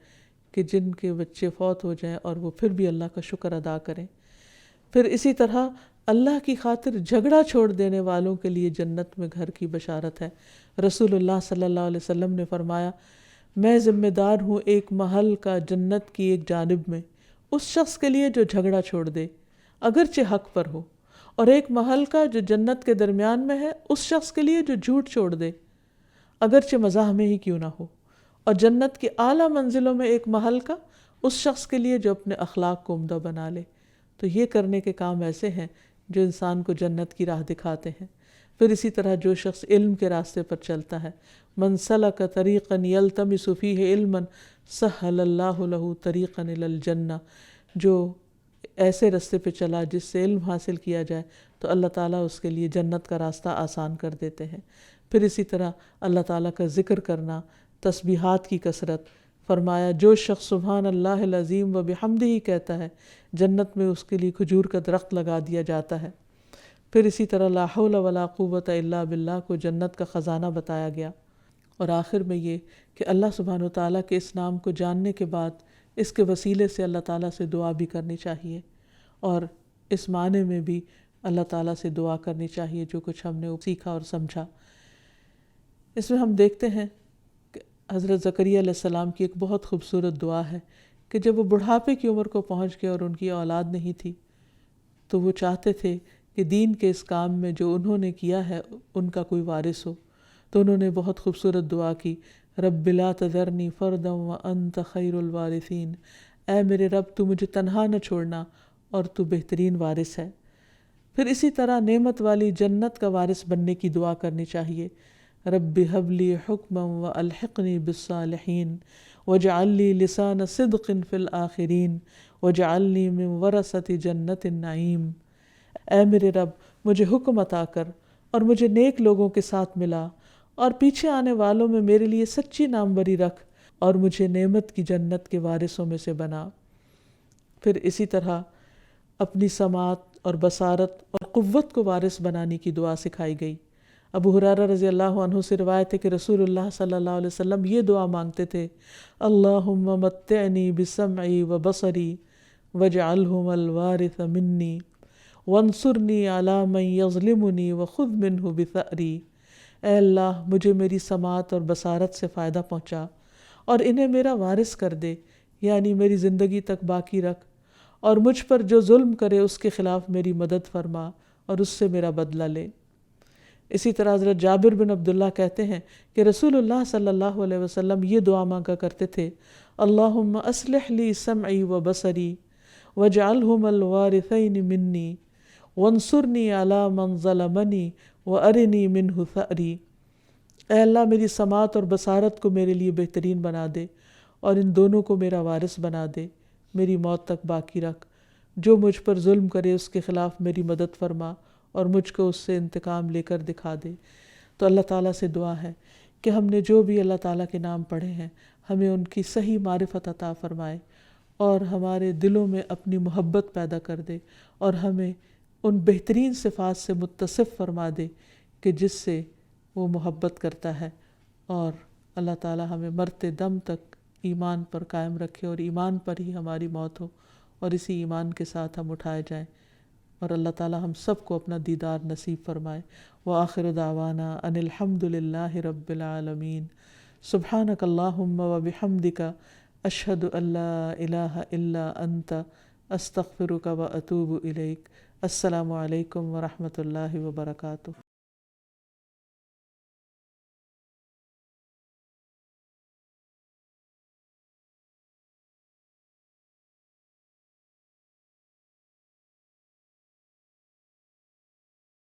کہ جن کے بچے فوت ہو جائیں اور وہ پھر بھی اللہ کا شکر ادا کریں۔ پھر اسی طرح اللہ کی خاطر جھگڑا چھوڑ دینے والوں کے لیے جنت میں گھر کی بشارت ہے۔ رسول اللہ صلی اللہ علیہ وسلم نے فرمایا میں ذمہ دار ہوں ایک محل کا جنت کی ایک جانب میں اس شخص کے لیے جو جھگڑا چھوڑ دے اگرچہ حق پر ہو، اور ایک محل کا جو جنت کے درمیان میں ہے اس شخص کے لیے جو جھوٹ چھوڑ دے اگرچہ مزاح میں ہی کیوں نہ ہو، اور جنت کی اعلیٰ منزلوں میں ایک محل کا اس شخص کے لیے جو اپنے اخلاق کو عمدہ بنا لے۔ تو یہ کرنے کے کام ایسے ہیں جو انسان کو جنت کی راہ دکھاتے ہیں۔ پھر اسی طرح جو شخص علم کے راستے پر چلتا ہے، من سلک طریقا یلتمس فیہ علما سہل اللہ لہ طریقا الی الجنہ، جو ایسے راستے پہ چلا جس سے علم حاصل کیا جائے تو اللہ تعالیٰ اس کے لیے جنت کا راستہ آسان کر دیتے ہیں۔ پھر اسی طرح اللہ تعالیٰ کا ذکر کرنا، تسبیحات کی کثرت، فرمایا جو شخص سبحان اللہ العظیم و بحمدہ کہتا ہے جنت میں اس کے لیے کھجور کا درخت لگا دیا جاتا ہے۔ پھر اسی طرح لا حول ولا قوت الا باللہ کو جنت کا خزانہ بتایا گیا، اور آخر میں یہ کہ اللہ سبحانہ و تعالیٰ کے اس نام کو جاننے کے بعد اس کے وسیلے سے اللہ تعالیٰ سے دعا بھی کرنی چاہیے، اور اس معنی میں بھی اللہ تعالیٰ سے دعا کرنی چاہیے جو کچھ ہم نے سیکھا اور سمجھا۔ اس میں ہم دیکھتے ہیں کہ حضرت زکریا علیہ السلام کی ایک بہت خوبصورت دعا ہے کہ جب وہ بڑھاپے کی عمر کو پہنچ گئے اور ان کی اولاد نہیں تھی تو وہ چاہتے تھے کہ دین کے اس کام میں جو انہوں نے کیا ہے ان کا کوئی وارث ہو، تو انہوں نے بہت خوبصورت دعا کی، رب لا تذرنی فردا وانت خیر الوارثین، اے میرے رب تو مجھے تنہا نہ چھوڑنا اور تو بہترین وارث ہے۔ پھر اسی طرح نعمت والی جنت کا وارث بننے کی دعا کرنی چاہیے، رب هب لی حکما والحقنی بالصالحین واجعل لی لسان صدق فی الآخرین واجعلنی من ورثۃ جنت النعیم، اے میرے رب مجھے حکم عطا کر اور مجھے نیک لوگوں کے ساتھ ملا اور پیچھے آنے والوں میں میرے لیے سچی ناموری رکھ اور مجھے نعمت کی جنت کے وارثوں میں سے بنا۔ پھر اسی طرح اپنی سماعت اور بصارت اور قوت کو وارث بنانے کی دعا سکھائی گئی۔ ابو ہریرہ رضی اللہ عنہ سے روایت ہے کہ رسول اللہ صلی اللہ علیہ وسلم یہ دعا مانگتے تھے، اللہم متعنی بسمعی وبصری واجعلہم الوارث منی وانصرنی علی من یظلمنی وخذ منہ بثأری۔ اے اللہ مجھے میری سماعت اور بصارت سے فائدہ پہنچا اور انہیں میرا وارث کر دے، یعنی میری زندگی تک باقی رکھ، اور مجھ پر جو ظلم کرے اس کے خلاف میری مدد فرما اور اس سے میرا بدلہ لے۔ اسی طرح حضرت جابر بن عبداللہ کہتے ہیں کہ رسول اللہ صلی اللہ علیہ وسلم یہ دعا مانگا کرتے تھے، اللہم اصلح لی سمعی و بصری واجعلہم الوارثین منی وانصرنی علی من ظلمنی وارنی منہ ثأری۔ اے اللہ میری سماعت اور بصارت کو میرے لیے بہترین بنا دے اور ان دونوں کو میرا وارث بنا دے، میری موت تک باقی رکھ، جو مجھ پر ظلم کرے اس کے خلاف میری مدد فرما اور مجھ کو اس سے انتقام لے کر دکھا دے۔ تو اللہ تعالیٰ سے دعا ہے کہ ہم نے جو بھی اللہ تعالیٰ کے نام پڑھے ہیں ہمیں ان کی صحیح معرفت عطا فرمائے اور ہمارے دلوں میں اپنی محبت پیدا کر دے اور ہمیں ان بہترین صفات سے متصف فرما دے کہ جس سے وہ محبت کرتا ہے، اور اللہ تعالیٰ ہمیں مرتے دم تک ایمان پر قائم رکھے اور ایمان پر ہی ہماری موت ہو اور اسی ایمان کے ساتھ ہم اٹھائے جائیں، اور اللہ تعالیٰ ہم سب کو اپنا دیدار نصیب فرمائے۔ وآخر دعوانا ان الحمد للہ رب العالمین۔ سبحانک اللہم وبحمدک اشہد ان لا الہ الا انت استغفرک واتوب الیک۔ السلام علیکم ورحمۃ اللہ وبرکاتہ۔